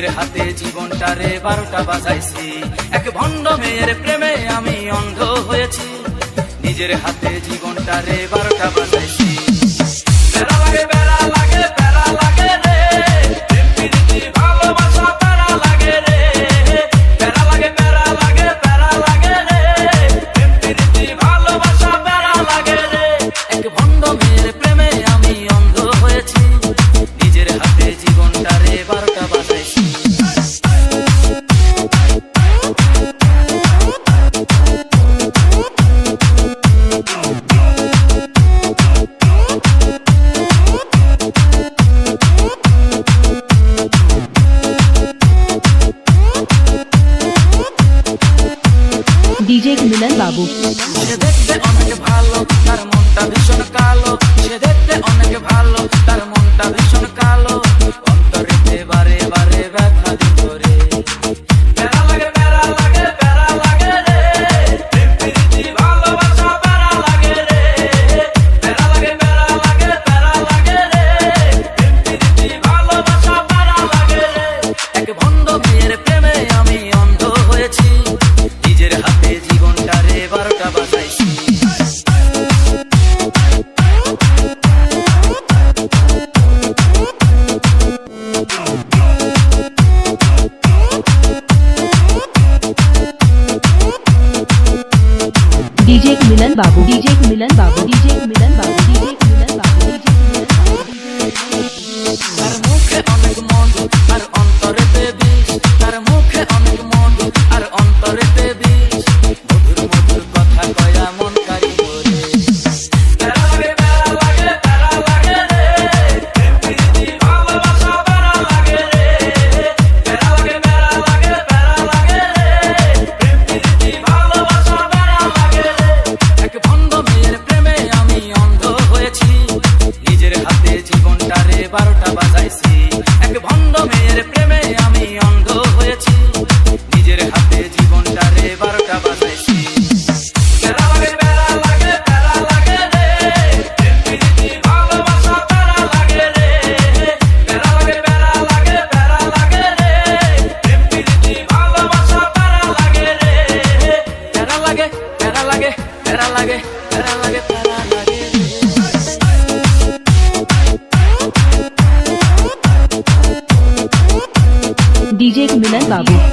নিজের হাতে জীবনটারে 12টা বাজাইছি। এক ভণ্ড মেয়ের প্রেমে আমি অন্ধ হয়েছি। নিজের হাতে জীবনটারে 12টা বাজাইছি। প্যারা লাগে প্যারা লাগে প্যারা লাগে রে, প্রেম প্রীতি ভালোবাসা প্যারা লাগে রে। প্যারা লাগে প্যারা লাগে প্যারা লাগে রে, প্রেম প্রীতি ভালোবাসা প্যারা লাগে রে। এক ভণ্ড মেয়ের প্রেমে আমি অন্ধ হয়েছি। নিজের হাতে জীবনটারে 12টা বাজাইছি। डीजे मिलन बाबू। সে দেখতে অনেক ভালো, তার মনটা ভীষণ কালো। সে দেখতে অনেক ভালো, তার মনটা ভীষণ কালো। অন্তরেতে বারে বারে ব্যথা দিত রে। প্যারা লাগে প্যারা লাগে প্যারা লাগে রে, প্রেম প্রীতি ভালোবাসা প্যারা লাগে রে। প্যারা লাগে প্যারা লাগে প্যারা লাগে রে, প্রেম প্রীতি ভালোবাসা প্যারা লাগে রে। এক ভণ্ড মেয়ের প্রেমে আমি অন্ধ হয়েছি। নিজের হাতে জীবনটারে 12টা বাজাইছি। डीजे मिलन बाबू। डीजे मिलन बाबू। डीजे मिलन बाबू। डीजे मिलन बाबू। তার মুখে অনেক মধু আর অন্তরেতে বিষ। তার মুখে অনেক মধু আর অন্তরেতে বিষ। মধুর মধুর কথা কয়া মন কারি করে। প্যারা লাগে প্যারা লাগে প্যারা লাগে রে, প্রেম প্রীতি ভালোবাসা প্যারা লাগে রে। প্যারা লাগে প্যারা লাগে প্যারা লাগে রে, প্রেম প্রীতি ভালোবাসা প্যারা লাগে রে। এক ভণ্ড মেয়ের প্রেমে আমি অন্ধ হয়েছি। নিজের হাতে জীবনটারে 12টা বাজাইছি। এক ভণ্ড মেয়ের প্রেমে আমি অন্ধ হয়েছি। নিজের হাতে জীবনটারে 12টা বাজাইছি। প্যারা লাগে প্যারা লাগে প্যারা লাগে রে, প্রেম প্রীতি ভালোবাসা প্যারা লাগে রে। প্যারা লাগে প্যারা লাগে প্যারা লাগে রে, প্রেম প্রীতি ভালোবাসা প্যারা লাগে রে। প্যারা লাগে প্যারা লাগে প্যারা লাগে প্যারা লাগে প্যারা লাগে রে। डीजे मिलन बाबू।